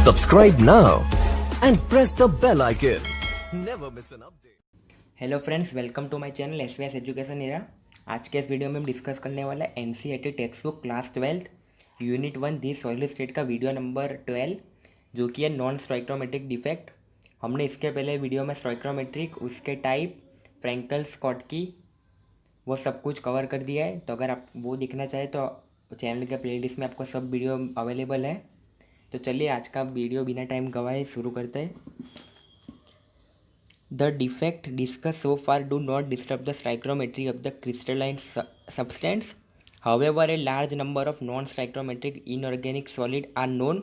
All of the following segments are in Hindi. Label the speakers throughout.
Speaker 1: Subscribe now and press the bell icon. Never miss an update.
Speaker 2: Hello friends, welcome to my channel SVS education era. आज के इस वीडियो में हम डिस्कस करने वाला है NCERT text book class 12 unit 1 दी सॉलिड स्टेट का वीडियो नंबर 12, जो कि है नॉन स्टोइकोमेट्रिक डिफेक्ट। हमने इसके पहले वीडियो में स्टोइकोमेट्रिक, उसके टाइप, फ्रैंकल स्कॉट की, वो सब कुछ कवर कर दिया है। तो अगर आप वो देखना चाहें तो चैनल के प्लेलिस्ट में आपको सब वीडियो अवेलेबल है। तो चलिए आज का वीडियो बिना टाइम गवाए शुरू करते हैं। The defect discussed so far do not disturb the stoichiometry of the crystalline substance. However, a large number of non-stoichiometric inorganic solids are known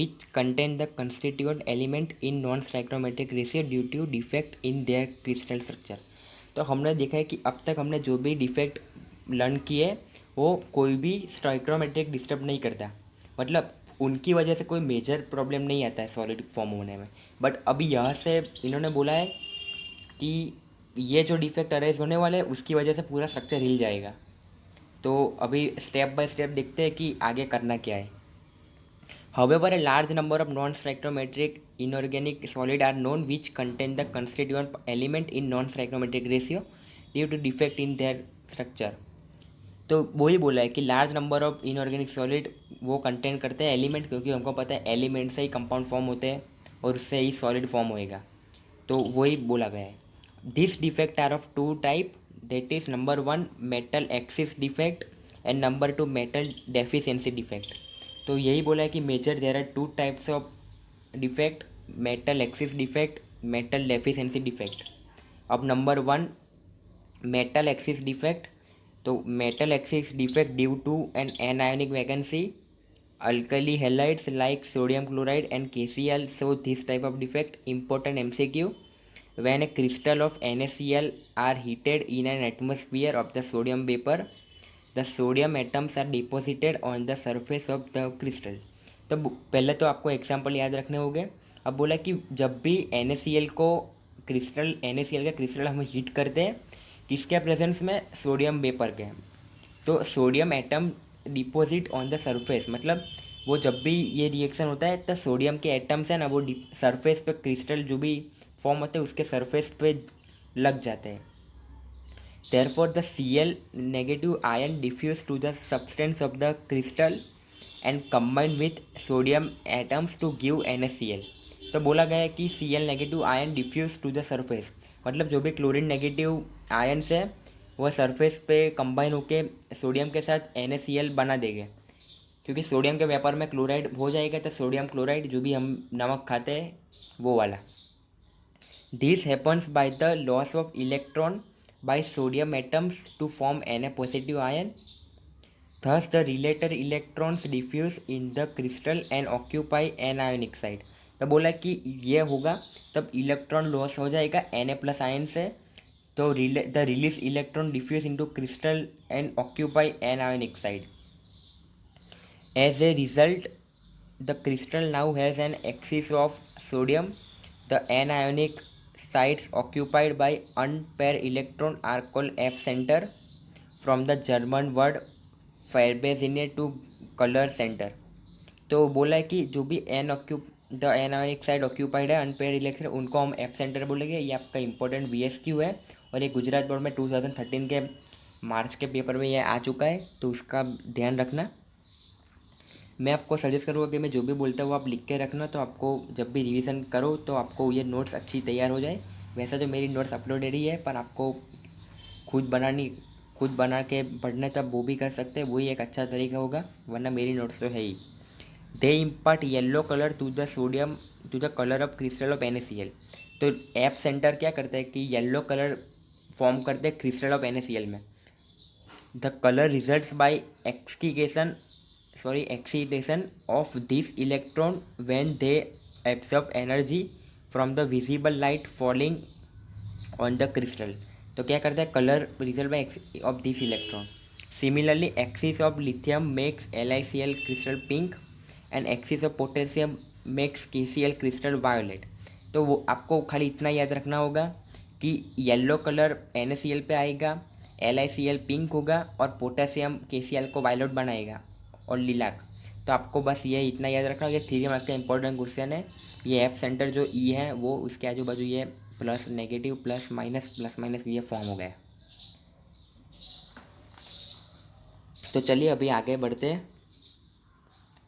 Speaker 2: which contain the constituent element in non-stoichiometric ratio due to defect in their crystal structure. तो हमने देखा है कि अब तक हमने जो भी डिफेक्ट लर्न किए वो कोई भी स्टोइकोमेट्रिक डिस्टर्ब नहीं करता, मतलब उनकी वजह से कोई मेजर प्रॉब्लम नहीं आता है सॉलिड फॉर्म होने में। बट अभी यहाँ से इन्होंने बोला है कि ये जो डिफेक्ट अरेज होने वाला है उसकी वजह से पूरा स्ट्रक्चर हिल जाएगा। तो अभी स्टेप बाय स्टेप देखते हैं कि आगे करना क्या है। However, a large number of non-stoichiometric inorganic solids are known which contain the constituent element in non-stoichiometric ratio due to defect in their structure. तो वही बोला है कि large number of inorganic solid वो कंटेन करते हैं एलिमेंट, क्योंकि हमको पता है एलिमेंट से ही कंपाउंड फॉर्म होते हैं और उससे ही सॉलिड फॉर्म होएगा। तो वही बोला गया है। This defect are of two type, that is number 1 metal excess defect and number 2 metal deficiency defect. तो यही बोला है कि major there are two types of defect, metal excess defect, metal deficiency defect. अब नंबर 1 मेटल एक्सिस डिफेक्ट, तो metal excess defect due to an anionic vacancy alkali halides like sodium chloride and KCl show this type of defect. Important MCQ: when a crystal of NaCl are heated in an atmosphere of the sodium vapor, the sodium atoms are deposited on the surface of the crystal. तो पहले तो आपको एग्जाम्पल याद रखने होंगे। अब बोला कि जब भी NaCl को क्रिस्टल NaCl का क्रिस्टल हम हीट करते हैं किसके प्रेजेंस में, सोडियम वेपर के, तो sodium atom deposit on the surface, मतलब वो जब भी ये रिएक्शन होता है तो सोडियम के एटम्स है ना वो सरफेस पे क्रिस्टल जो भी फॉर्म होते हैं उसके सरफेस पे लग जाते हैं। Therefore the Cl negative ion diffuse to the substance of the crystal and combined with sodium atoms to give NaCl। तो बोला गया है कि Cl negative ion diffuse to the surface, मतलब जो भी क्लोरीन नेगेटिव आयन्स है वह सरफेस पे कंबाइन होके सोडियम के साथ NaCl बना देंगे, क्योंकि सोडियम के वेपर में क्लोराइड हो जाएगा तो सोडियम क्लोराइड जो भी हम नमक खाते हैं वो वाला। This happens by the loss of electron by sodium atoms to form Na positive ion. Thus the related electrons diffuse in the crystal and occupy anionic side. तो बोला कि ये होगा तब इलेक्ट्रॉन लॉस हो जाएगा Na+ आयन से, तो the release electron diffuse into crystal and occupy anionic side. As a result, the crystal now has an axis of sodium. The anionic sites occupied by unpaired electron are called F center, from the German word Farbenzine to color center. तो बोला है कि जो भी द एनायोनिक साइड ऑक्यूपाइड है अनपेयर इलेक्ट्रॉन उनको हम एफ सेंटर बोलेंगे। ये आपका इंपॉर्टेंट VSQ है और ये गुजरात बोर्ड में 2013 के मार्च के पेपर में ये आ चुका है, तो उसका ध्यान रखना। मैं आपको सजेस्ट करूँगा कि मैं जो भी बोलता हूँ वो आप लिख के रखना, तो आपको जब भी रिवीजन करो तो आपको ये नोट्स अच्छी तैयार हो जाए। वैसे तो मेरी नोट्स अपलोडेड ही है, पर आपको खुद बना के पढ़ना तब वो भी कर सकते हैं, वही एक अच्छा तरीका होगा, वरना मेरी नोट्स तो है ही। They impart yellow colour to the sodium to the colour of crystal of NaCl। तो एप सेंटर क्या करता है कि येलो कलर फॉर्म करते हैं क्रिस्टल ऑफ NaCl में। The colour results by excitation of this electron when they absorb energy from the visible light falling on the crystal। तो क्या करता है, colour result by of this electron. Similarly axis of lithium makes LiCl crystal pink and axis of potassium makes KCl crystal violet. तो वो आपको खाली इतना याद रखना होगा कि येलो कलर NaCl पे आएगा, LiCl पिंक होगा और पोटेशियम KCl को वायलेट बनाएगा और लिलाक। तो आपको बस ये इतना याद रखना, ये 3 मार्क्स का इंपॉर्टेंट क्वेश्चन है। ये एफ सेंटर जो ई है वो उसके आजू बाजू ये प्लस नेगेटिव प्लस माइनस ये फॉर्म हो गया। तो चलिए अभी आगे बढ़ते हैं।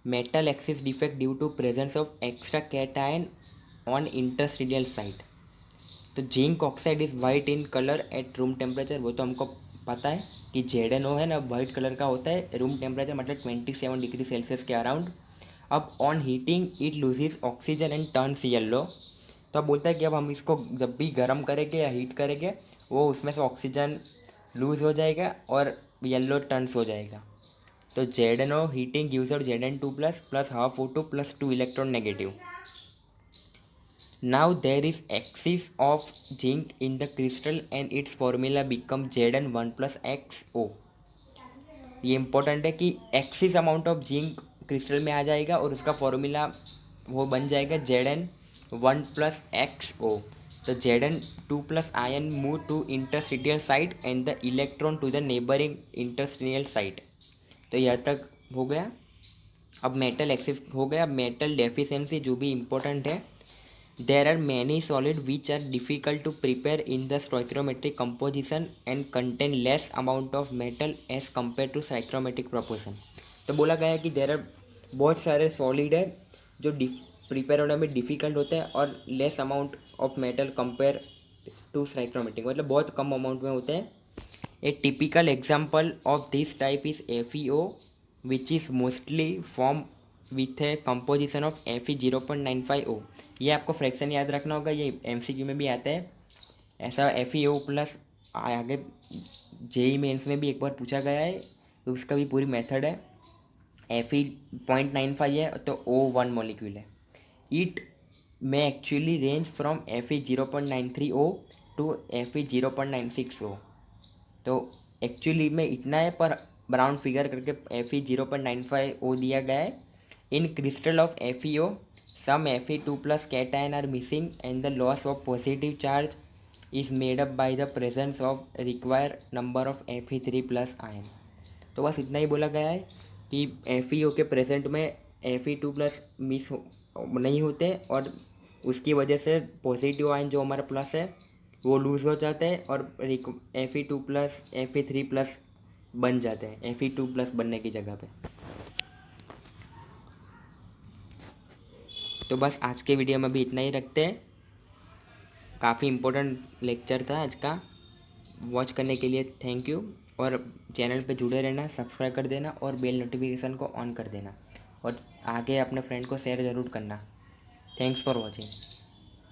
Speaker 2: Metal excess defect due to presence of extra cation on interstitial site. तो zinc oxide is white in colour at room temperature, वो तो हमको पता है कि ZnO है ना वाइट कलर का होता है रूम टेम्परेचर मतलब 27 डिग्री सेल्सियस के अराउंड। अब on heating it loses oxygen and turns yellow. तो अब बोलता है कि अब हम इसको जब भी गर्म करेंगे या हीट करेंगे वो उसमें से ऑक्सीजन लूज़ हो जाएगा और येलो टर्न्स हो जाएगा। तो ZnO heating gives out Zn2 plus half O2 plus 2 electron negative. Now there is excess of zinc in the crystal and its formula become Zn1 plus XO। ये इंपॉर्टेंट है कि axis amount of zinc crystal में आ जाएगा और उसका फॉर्मूला वो बन जाएगा Zn1 प्लस XO। तो Zn2 plus ion move to interstitial site and the electron to the neighbouring interstitial site. तो यह तक हो गया। अब मेटल एक्सिस हो गया। मेटल डेफिशिएंसी जो भी इम्पोर्टेंट है, there are many solids which are difficult to prepare in the stoichiometric composition and contain less amount of metal as compared to stoichiometric proportion। तो बोला गया है कि देर आर बहुत सारे सॉलिड है जो प्रिपेयर होने में डिफ़िकल्ट होते हैं और less amount of metal compare to stoichiometric, मतलब बहुत कम अमाउंट में होते हैं। A typical example of this type is FeO which is mostly form with a composition of Fe0.95O। ये आपको फ्रैक्शन याद रखना होगा, ये MCQ में भी आता है। ऐसा FeO प्लस आगे JEE मेंस में भी एक बार पूछा गया है, तो उसका भी पूरी मेथड है। Fe0.95 है तो O1 मॉलिक्यूल है। इट में actually range from Fe0.93O to Fe0.96O। तो एक्चुअली में इतना है पर ब्राउन फिगर करके Fe0.95O दिया गया है। In crystal of FeO some Fe2 plus cation are missing and the loss of positive charge is made up by the presence of required number of Fe3 plus ion। तो बस इतना ही बोला गया है कि FeO के प्रेजेंट में Fe2 प्लस मिस नहीं होते और उसकी वजह से पॉजिटिव आयन जो हमारा प्लस है वो लूज़ हो जाते हैं और Fe2 प्लस Fe3 प्लस बन जाते हैं Fe2 प्लस बनने की जगह पे। तो बस आज के वीडियो में भी इतना ही रखते हैं। काफ़ी इम्पोर्टेंट लेक्चर था आज का। वॉच करने के लिए थैंक यू, और चैनल पे जुड़े रहना, सब्सक्राइब कर देना और बेल नोटिफिकेशन को ऑन कर देना और आगे अपने फ्रेंड को शेयर ज़रूर करना। Thanks for watching.